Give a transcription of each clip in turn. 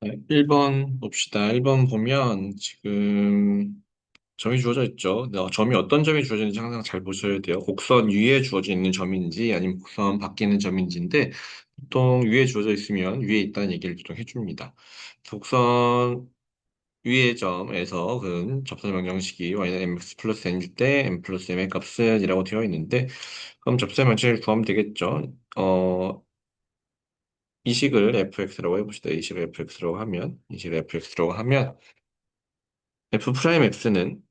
1번 봅시다. 1번 보면 지금 점이 주어져 있죠. 점이 어떤 점이 주어져 있는지 항상 잘 보셔야 돼요. 곡선 위에 주어져 있는 점인지 아니면 곡선 밖에 있는 점인지인데 보통 위에 주어져 있으면 위에 있다는 얘기를 보통 해줍니다. 곡선 위의 점에서 그 접선 방정식이 y는 mx 플러스 n일 때 m 플러스 m의 값은 이라고 되어 있는데 그럼 접선 방정식을 구하면 되겠죠. 이 식을 fx라고 해봅시다. 이 식을 fx라고 하면 f 프라임 x는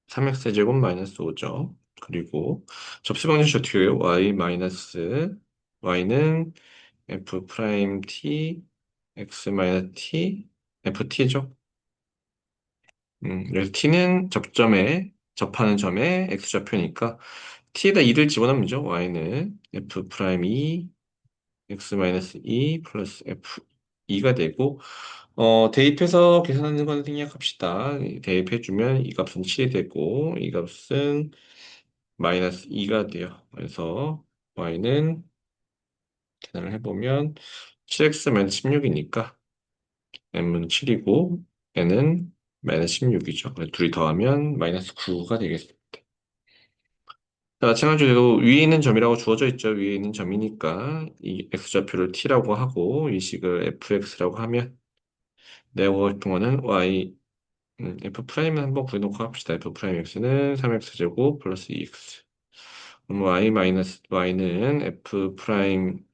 3x제곱 마이너스 5죠. 그리고 접시 방정식 어떻게 해요? y 마이너스 y는 f 프라임 t x 마이너스 t ft죠. 그래서 t는 접하는 점에 x좌표니까 t에다 2를 집어넣으면 죠 y는 f 프라임 2 x 마이너스 2 플러스 f 2가 되고 대입해서 계산하는 건 생략합시다. 대입해주면 이 값은 7이 되고 이 값은 마이너스 2가 돼요. 그래서 y는 계산을 해보면 7x 마이너스 16이니까 m은 7이고 n은 마이너스 16이죠. 둘이 더하면 마이너스 9가 되겠습니다. 자, 마찬가지로 위에 있는 점이라고 주어져 있죠. 위에 있는 점이니까 이 x좌표를 t라고 하고 이 식을 fx라고 하면 내가 싶은 거는 y f 프라임을 한번 구해놓고 합시다. f 프라임 x는 3x 제곱 플러스 2x. 그럼 y 마이너스 y는 f 프라임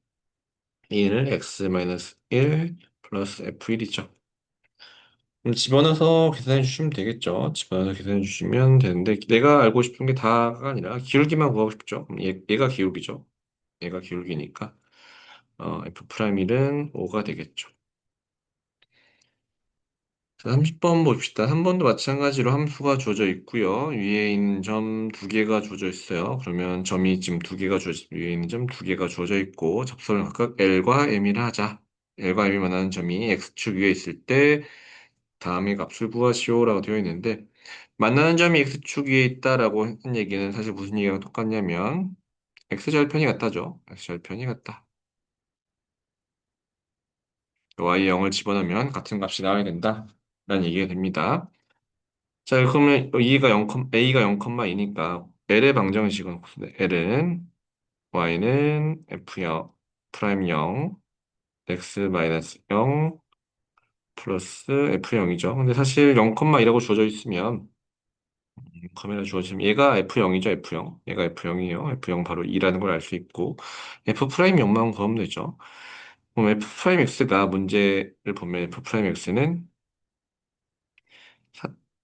1 x 마이너스 1 플러스 f1이죠. 그럼 집어넣어서 계산해 주시면 되겠죠. 집어넣어서 계산해 주시면 되는데 내가 알고 싶은 게 다가 아니라 기울기만 구하고 싶죠. 그럼 얘가 기울기죠. 얘가 기울기니까 f 프라임 1은 5가 되겠죠. 자, 30번 봅시다. 한 번도 마찬가지로 함수가 주어져 있고요. 위에 있는 점 두 개가 주어져 있어요. 그러면 점이 지금 두 개가 위에 있는 점 두 개가 주어져 있고 접선을 각각 L과 M이라 하자. L과 M이 만나는 점이 X축 위에 있을 때 다음의 값을 구하시오라고 되어 있는데 만나는 점이 X축 위에 있다라고 한 얘기는 사실 무슨 얘기가 똑같냐면 X절편이 같다죠. X절편이 같다. y 0을 집어넣으면 같은 값이 나와야 된다. 라는 얘기가 됩니다. 자, 그러면 A가 0,2니까 L의 방정식은 L은 Y는 F0 프라임 0 X 마이너스 0 플러스 F0이죠. 근데 사실 0,2라고 주어져 있으면 카메라 주어지면 얘가 F0이죠, F0. 얘가 F0이에요. F0 바로 2라는 걸 알 수 있고 F 프라임 0만 구하면 되죠. 그럼 F 프라임 X가 문제를 보면 F 프라임 X는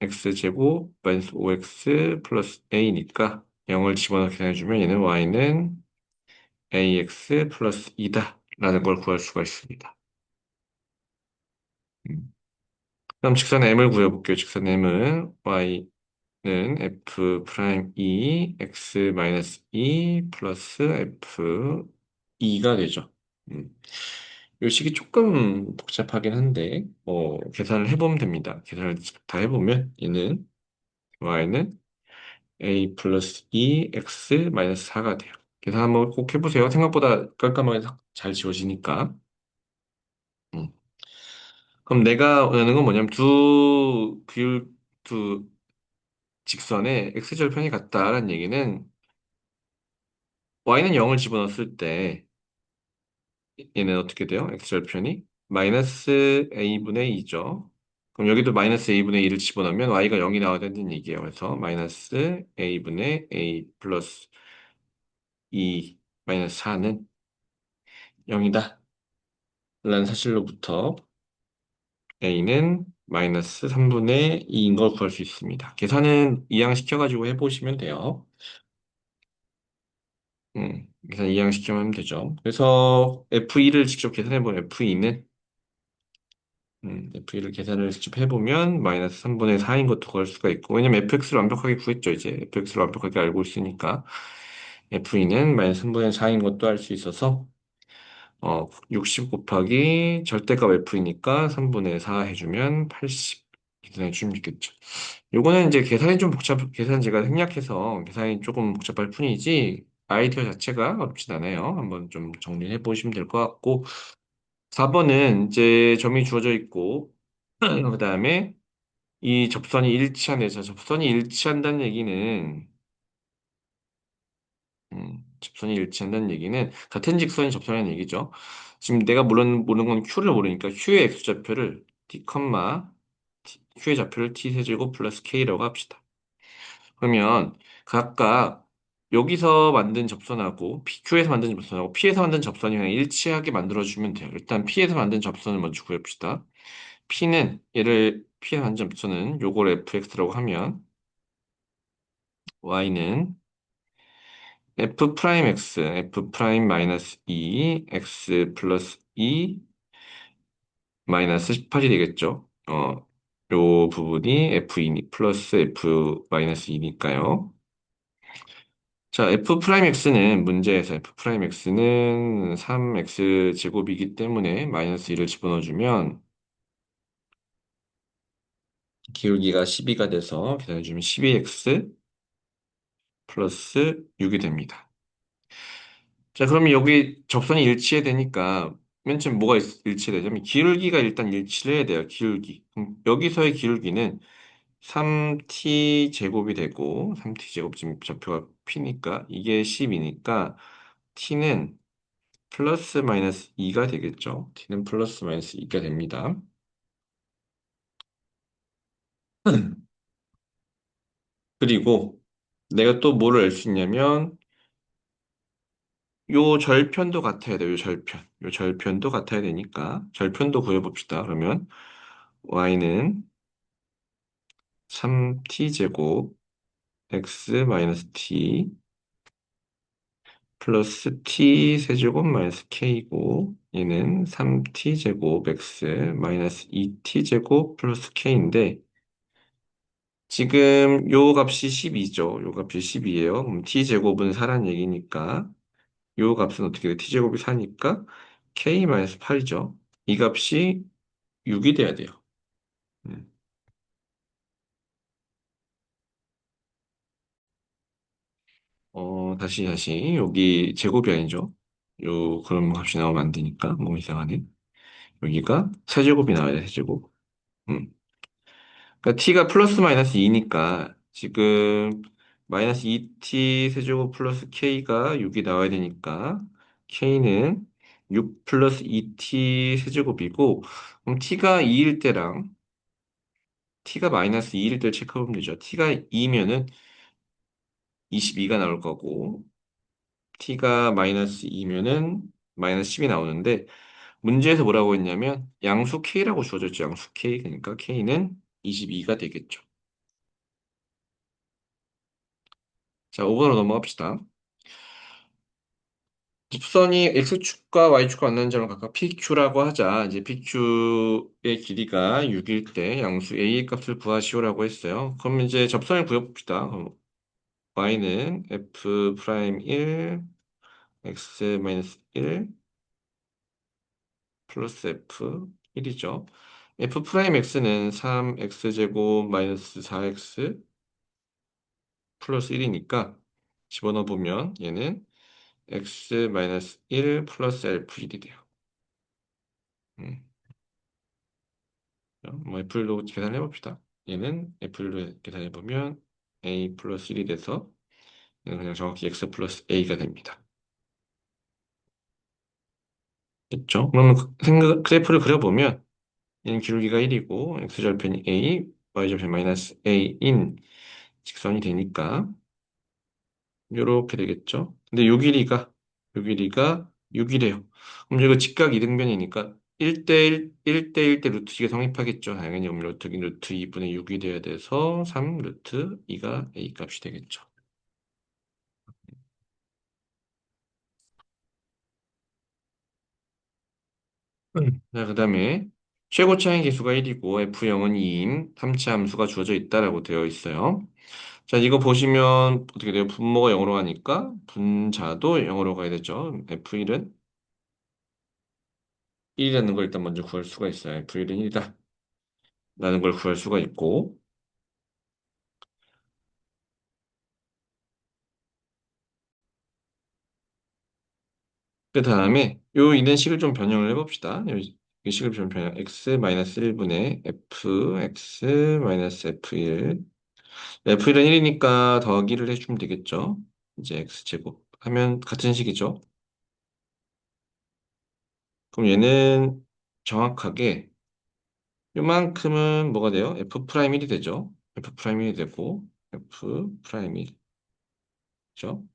x제곱 마이너스 5x 플러스 a니까 0을 집어넣어 계산해주면 얘는 y는 ax 플러스 2다 라는 걸 구할 수가 있습니다. 그럼 직선 m을 구해볼게요. 직선 m은 y는 f 프라임 2 x 마이너스 2 플러스 f 2가 되죠. 음. 이 식이 조금 복잡하긴 한데 계산을 해보면 됩니다. 계산을 다 해보면 얘는 y는 a 플러스 2x 마이너스 4가 돼요. 계산 한번 꼭 해보세요. 생각보다 깔끔하게 잘 지워지니까. 음. 그럼 내가 원하는 건 뭐냐면 두 직선의 x절편이 같다라는 얘기는 y는 0을 집어넣었을 때 얘는 어떻게 돼요? x절편이 마이너스 a분의 2죠. 그럼 여기도 마이너스 a분의 2를 집어넣으면 y가 0이 나와야 된다는 얘기예요. 그래서 마이너스 a분의 a 플러스 2 마이너스 4는 0이다. 라는 사실로부터 a는 마이너스 3분의 2인 걸 구할 수 있습니다. 계산은 이항시켜가지고 해보시면 돼요. 계산 이항시키면 되죠. 그래서 F2를 직접 계산해보면 F2를 계산을 직접 해보면 마이너스 3분의 4인 것도 구할 수가 있고, 왜냐면 fx를 완벽하게 구했죠, 이제. fx를 완벽하게 알고 있으니까. F2는 마이너스 3분의 4인 것도 알 수 있어서, 60 곱하기 절대값 F이니까 3분의 4 해주면 80 계산해 주면 되겠죠. 요거는 이제 계산 제가 생략해서 계산이 조금 복잡할 뿐이지 아이디어 자체가 어렵진 않아요. 한번 좀 정리해 보시면 될 것 같고 4번은 이제 점이 주어져 있고, 그 다음에 이 접선이 일치한대서 접선이 일치한다는 얘기는, 접선이 일치한다는 얘기는 같은 직선이 접선이라는 얘기죠. 지금 내가 물론 모르는 건 Q를 모르니까 Q의 X좌표를 T, Q의 좌표를 T 세제곱 플러스 K라고 합시다. 그러면 각각 여기서 만든 접선하고 PQ에서 만든 접선하고 P에서 만든 접선이 그냥 일치하게 만들어주면 돼요. 일단 P에서 만든 접선을 먼저 구해봅시다. P에서 만든 접선은 요걸 fx라고 하면 y는 f 프라임 x, f 프라임 마이너스 2, x 플러스 2 마이너스 18이 되겠죠. 요 부분이 f2 플러스 f 마이너스 2니까요. 자, f 프라임 x는 문제에서 f 프라임 x는 3x 제곱이기 때문에 마이너스 2를 집어넣어주면 기울기가 12가 돼서 계산해주면 12x 플러스 6이 됩니다. 자, 그러면 여기 접선이 일치해야 되니까 맨 처음 뭐가 일치해야 되냐면 기울기가 일단 일치를 해야 돼요. 기울기. 그럼 여기서의 기울기는 3t 제곱이 되고 3t 제곱 지금 좌표가 p니까 이게 10이니까 t는 플러스 마이너스 2가 되겠죠. t는 플러스 마이너스 2가 됩니다. 그리고 내가 또 뭐를 알 수 있냐면 요 절편도 같아야 돼요. 요 절편. 요 절편도 같아야 되니까 절편도 구해봅시다. 그러면 y는 3t 제곱 x 마이너스 t 플러스 t 세제곱 마이너스 k고 얘는 3t 제곱 x 마이너스 2t 제곱 플러스 k인데 지금 요 값이 12죠. 요 값이 12예요. 그럼 t 제곱은 4란 얘기니까 요 값은 어떻게 돼? t 제곱이 4니까 k 마이너스 8이죠. 이 값이 6이 돼야 돼요. 음. 다시 여기 제곱이 아니죠. 요 그런 값이 나오면 안 되니까 뭐 이상하네. 여기가 세제곱이 나와야 돼, 세제곱. 음. 그러니까 t가 플러스 마이너스 2니까 지금 마이너스 2t 세제곱 플러스 k가 6이 나와야 되니까 k는 6 플러스 2t 세제곱이고 그럼 t가 2일 때랑 t가 마이너스 2일 때 체크해보면 되죠. t가 2면은 22가 나올 거고 t가 마이너스 2면은 마이너스 10이 나오는데 문제에서 뭐라고 했냐면 양수 k라고 주어졌죠. 양수 k. 그러니까 k는 22가 되겠죠. 자, 5번으로 넘어갑시다. 직선이 x축과 y축과 만나는 점을 각각 pq라고 하자. 이제 pq의 길이가 6일 때 양수 a의 값을 구하시오라고 했어요. 그럼 이제 접선을 구해봅시다. 그럼 y는 f 프라임 1, x 마이너스 1 플러스 f 1이죠. f 프라임 x는 3x 제곱 마이너스 4x 플러스 1이니까 집어넣어 보면 얘는 x 마이너스 1 플러스 f1이 돼요. 음. 뭐 F로 계산해 봅시다. 얘는 F로 계산해 보면 A 플러스 1이 돼서 얘는 그냥 정확히 X 플러스 A가 됩니다. 됐죠? 그러면 그래프를 그려보면 얘는 기울기가 1이고 X절편이 A, Y절편 마이너스 A인 직선이 되니까 이렇게 되겠죠? 근데 요 길이가 6이래요. 그럼 이거 직각 이등변이니까 1대1, 1대1대 루트 2가 성립하겠죠. 당연히 그럼 루트 2분의 6이 돼야 돼서 3 루트 2가 A 값이 되겠죠. 자, 그 다음에 최고 차이 계수가 1이고 F0은 2인 3차 함수가 주어져 있다라고 되어 있어요. 자, 이거 보시면 어떻게 돼요? 분모가 0으로 가니까 분자도 0으로 가야 되죠. F1은 1이라는 걸 일단 먼저 구할 수가 있어요. F1은 1이다. 라는 걸 구할 수가 있고 그 다음에 요 있는 식을 좀 변형을 해봅시다. 이 식을 좀 변형, x-1분의 f, x-f1. f1은 1이니까 더하기를 해주면 되겠죠. 이제 x제곱 하면 같은 식이죠. 그럼 얘는 정확하게 요만큼은 뭐가 돼요? f 프라임 1이 되죠. f 프라임 1이 되고 f 프라임 1이죠.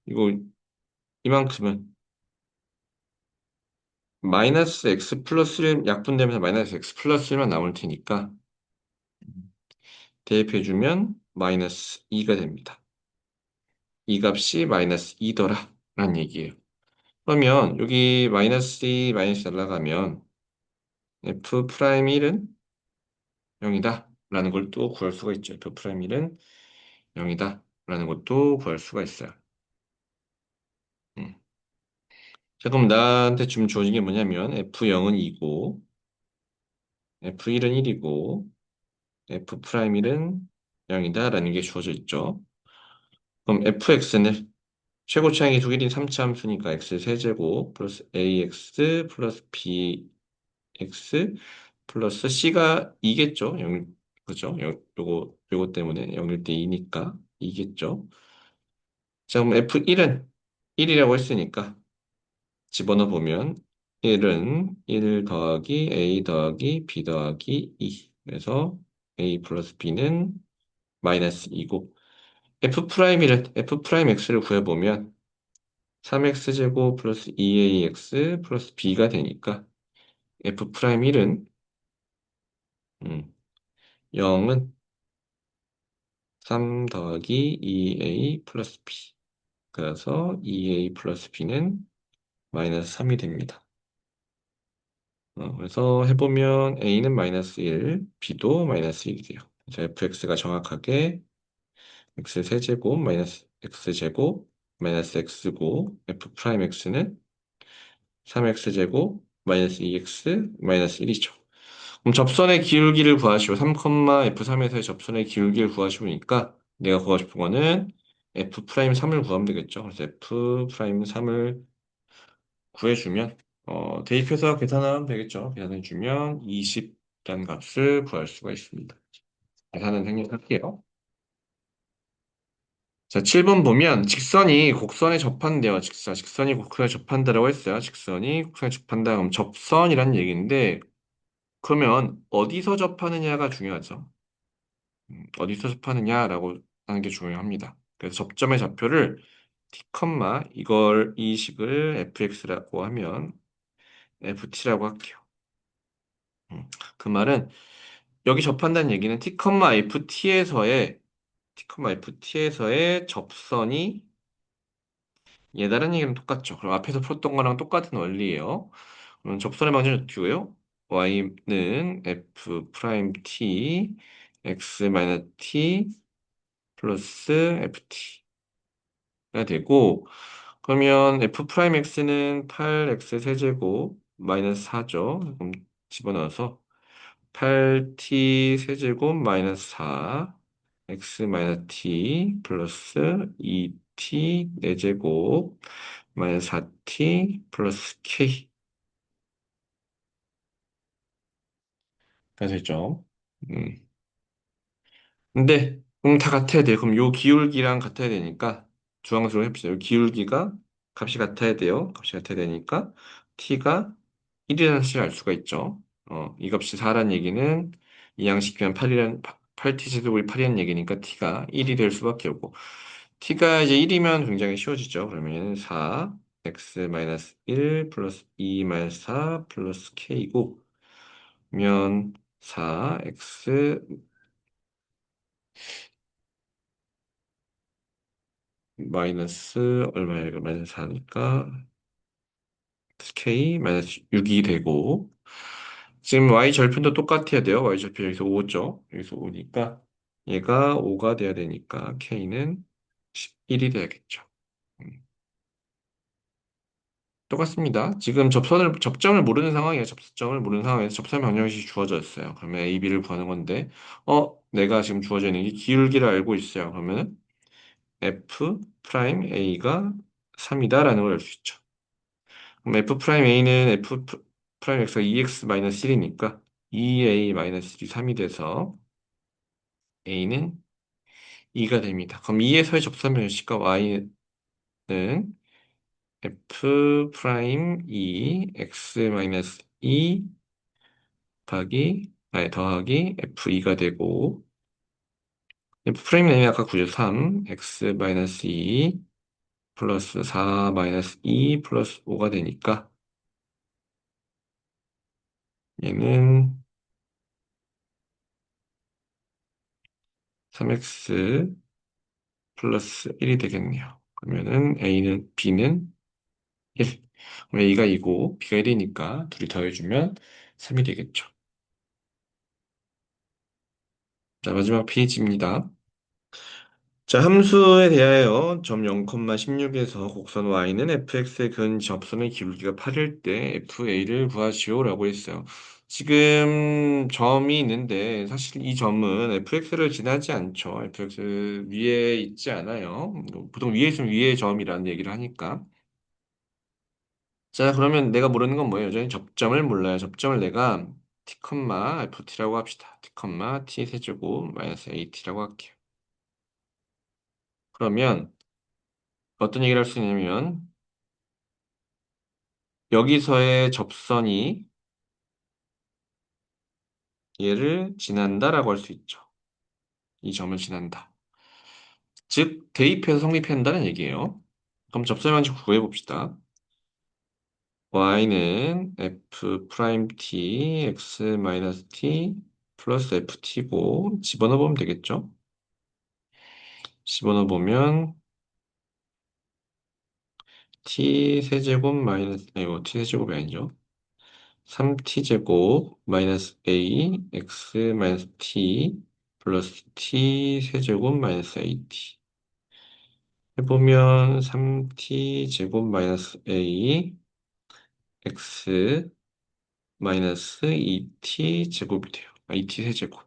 이거 이만큼은 마이너스 x 플러스 1 약분되면서 마이너스 x 플러스 1만 남을 테니까 대입해주면 마이너스 2가 됩니다. 이 값이 마이너스 2더라 라는 얘기예요. 그러면 여기 마이너스 2 마이너스 날라가면 f 프라임 1은 0이다 라는 걸 또 구할 수가 있죠. f 프라임 1은 0이다 라는 것도 구할 수가 있어요. 음. 자, 그럼 나한테 지금 주어진 게 뭐냐면 f0은 2고 f1은 1이고 f 프라임 1은 0이다 라는 게 주어져 있죠. 그럼 fx는 최고 차항이 두 개인 3차 함수니까 x 세제곱 플러스 ax 플러스 bx 플러스 c가 2겠죠. 0, 그죠? 요거 때문에 0일 때 2니까 2겠죠. 자, 그럼 f1은 1이라고 했으니까 집어넣어 보면 1은 1 더하기 a 더하기 b 더하기 2. 그래서 a 플러스 b는 마이너스 2고 f 프라임 1은 f 프라임 x를 구해보면 3x제곱 플러스 2ax 플러스 b가 되니까 f 프라임 1은 0은 3 더하기 2a 플러스 b. 그래서 2a 플러스 b는 마이너스 3이 됩니다. 그래서 해보면 a는 마이너스 1, b도 마이너스 1이 돼요. 그래서 fx가 정확하게 x 세제곱 마이너스 x제곱 마이너스 x고 f 프라임 x는 3x제곱 마이너스 2x 마이너스 1이죠. 그럼 접선의 기울기를 구하시오. 3, f3에서의 접선의 기울기를 구하시오니까 내가 구하고 싶은 거는 f 프라임 3을 구하면 되겠죠. 그래서 f 프라임 3을 구해주면 대입해서 계산하면 되겠죠. 계산해주면 20라는 값을 구할 수가 있습니다. 계산은 생략할게요. 자, 7번 보면 직선이 곡선에 접한대요. 직선이 곡선에 접한다라고 했어요. 직선이 곡선에 접한다. 그럼 접선이란 얘기인데 그러면 어디서 접하느냐가 중요하죠. 어디서 접하느냐라고 하는 게 중요합니다. 그래서 접점의 좌표를 t, 이걸 이 식을 fx라고 하면 ft라고 할게요. 그 말은 여기 접한다는 얘기는 t, ft에서의 접선이 얘다른 얘기랑 똑같죠. 그럼 앞에서 풀었던 거랑 똑같은 원리예요. 그럼 접선의 방정식 어떻게 해요? y는 f 프라임 t x 마이너스 t 플러스 ft가 되고 그러면 f 프라임 x는 8x 세제곱 마이너스 4죠. 그럼 집어넣어서 8t 세제곱 마이너스 4 x 마이너스 t 플러스 2t 4제곱 마이너스 4t 플러스 k가 되죠. 음. 근데 그럼 다 같아야 돼요. 그럼 요 기울기랑 같아야 되니까 주황색으로 해봅시다. 요 기울기가 값이 같아야 돼요. 값이 같아야 되니까 t가 1이라는 수를 알 수가 있죠. 이 값이 4란 얘기는 이 양식이면 8t 제곱이 8이라는 얘기니까 t가 1이 될 수밖에 없고 t가 이제 1이면 굉장히 쉬워지죠. 그러면 4 x-1 플러스 2-4 플러스 k고 면 4x 마이너스 얼마야 이거 마이너스 4니까 k 마이너스 6이 되고 지금 y 절편도 똑같아야 돼요. y 절편 여기서 5죠. 여기서 5니까 얘가 5가 돼야 되니까 k는 11이 돼야겠죠. 음, 똑같습니다. 지금 접점을 모르는 상황이에요. 접점을 모르는 상황에서 접선 방정식이 주어졌어요. 그러면 a, b를 구하는 건데 내가 지금 주어져 있는 게 기울기를 알고 있어요. 그러면 f 프라임 a가 3이다라는 걸 알 수 있죠. 그럼 f 프라임 a는 f 프라임 x가 2x 마이너스 1이니까 2a 마이너스 1이 3이 돼서 a는 2가 됩니다. 그럼 2에서의 접선 변식과 y는 f 프라임 2 x 마이너스 2 더하기 f2가 되고 f 프라임 내면 아까 93 x 마이너스 2 플러스 4 마이너스 2 플러스 5가 되니까 얘는 3x 플러스 1이 되겠네요. 그러면은 b는 1. 그럼 a가 2고 b가 1이니까 둘이 더해주면 3이 되겠죠. 자, 마지막 페이지입니다. 자, 함수에 대하여 점 0,16에서 곡선 y는 fx의 근 접선의 기울기가 8일 때 fa를 구하시오라고 했어요. 지금 점이 있는데 사실 이 점은 fx를 지나지 않죠. fx 위에 있지 않아요. 보통 위에 있으면 위에 점이라는 얘기를 하니까. 자, 그러면 내가 모르는 건 뭐예요? 여전히 접점을 몰라요. 접점을 내가 t, ft라고 합시다. t, t 세제곱 마이너스 at라고 할게요. 그러면 어떤 얘기를 할 수 있냐면 여기서의 접선이 얘를 지난다라고 할 수 있죠. 이 점을 지난다. 즉 대입해서 성립한다는 얘기예요. 그럼 접선의 방식 구해 봅시다. y는 f 프라임 t x 마이너스 t 플러스 ft고 집어넣어 보면 되겠죠. 집어넣어 보면 t 세제곱 마이너스 이거 t 세제곱이 아니죠. 3t제곱 마이너스 a x 마이너스 t 플러스 t 세제곱 마이너스 at 해보면 3t제곱 마이너스 a x 마이너스 2t제곱이 돼요. 2t 세제곱.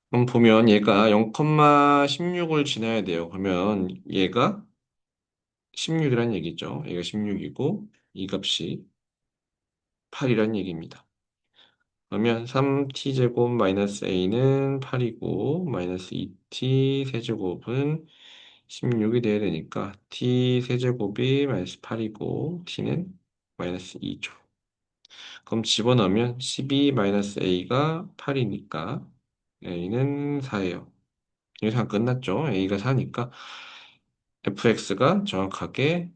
그럼 보면 얘가 0,16을 지나야 돼요. 그러면 얘가 16이란 얘기죠. 얘가 16이고 이 값이 8이란 얘기입니다. 그러면 3t제곱 마이너스 a는 8이고 마이너스 2t 세제곱은 16이 돼야 되니까 t 세제곱이 마이너스 8이고 t는 마이너스 2죠. 그럼 집어넣으면 12 마이너스 a가 8이니까 a는 4예요. 여기서 끝났죠. a가 4니까 fx가 정확하게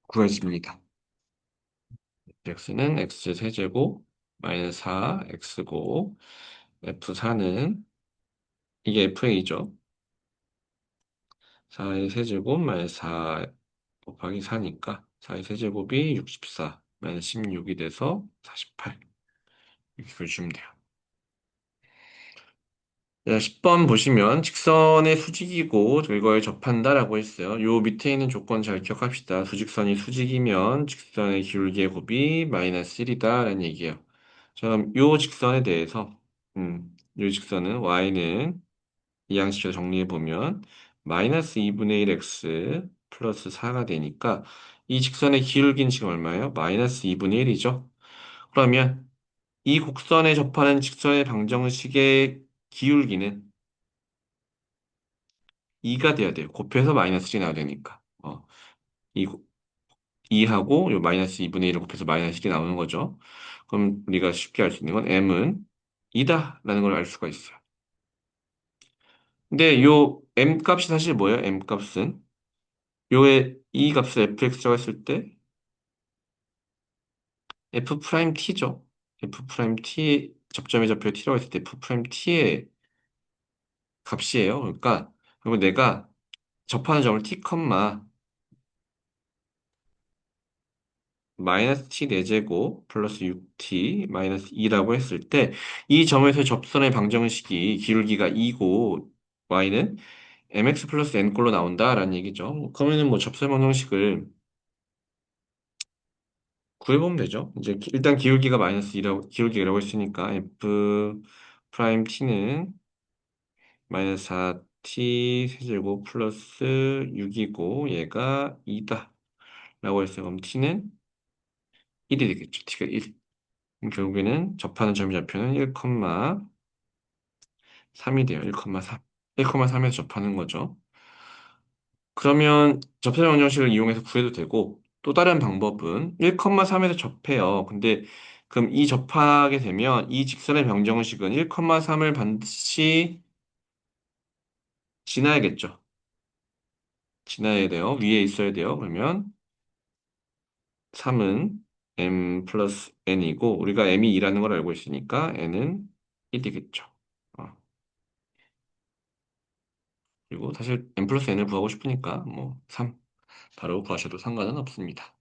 구해집니다. x는 x 세제곱 마이너스 4x고 f4는 이게 FA죠. 4의 세제곱 마이너스 4 곱하기 4니까 4의 세제곱이 64 마이너스 16이 돼서 48 이렇게 그려주면 돼요. 자, 10번 보시면 직선의 수직이고 이거에 접한다라고 했어요. 요 밑에 있는 조건 잘 기억합시다. 수직선이 수직이면 직선의 기울기의 곱이 마이너스 1이다 라는 얘기예요. 자, 그럼 요 직선에 대해서 요 직선은 y는 이 양식을 정리해 보면 마이너스 2분의 1 x 플러스 4가 되니까 이 직선의 기울기는 지금 얼마예요? 마이너스 2분의 1이죠. 그러면 이 곡선에 접하는 직선의 방정식의 기울기는 2가 돼야 돼요. 곱해서 마이너스 1이 나와야 되니까. 이 2하고 요 마이너스 2분의 1을 곱해서 마이너스 1이 나오는 거죠. 그럼 우리가 쉽게 알 수 있는 건 m은 2다라는 걸 알 수가 있어요. 근데 요 m 값이 사실 뭐예요? m 값은 요의 이 값을 fx라고 했을 때 f 프라임 t죠. f 프라임 t 접점에 접혀 t라고 했을 때 f 프라임 t의 값이에요. 그러니까 그리고 내가 접하는 점을 t, 마이너스 t 4제곱 플러스 6t 마이너스 2라고 했을 때 이 점에서 접선의 방정식이 기울기가 2고 y는 mx 플러스 n꼴로 나온다라는 얘기죠. 그러면은 뭐 접선 방정식을 구해보면 되죠. 이제 일단 기울기가 마이너스 2라고 기울기라고 했으니까 f 프라임 t는 마이너스 t 세제곱 플러스 6이고 얘가 2다 라고 했어요. 그럼 t는 1이 되겠죠. t가 1. 그럼 결국에는 접하는 점의 좌표는 1,3이 돼요. 1,3. 1,3에서 접하는 거죠. 그러면 접사절 방정식을 이용해서 구해도 되고 또 다른 방법은 1,3에서 접해요. 근데 그럼 이 접하게 되면 이 직선의 방정식은 1,3을 반드시 지나야겠죠. 지나야 돼요. 위에 있어야 돼요. 그러면 3은 m 플러스 n이고 우리가 m이 2라는 걸 알고 있으니까 n은 1이겠죠. 그리고 사실 m 플러스 n을 구하고 싶으니까 뭐 3 바로 구하셔도 상관은 없습니다.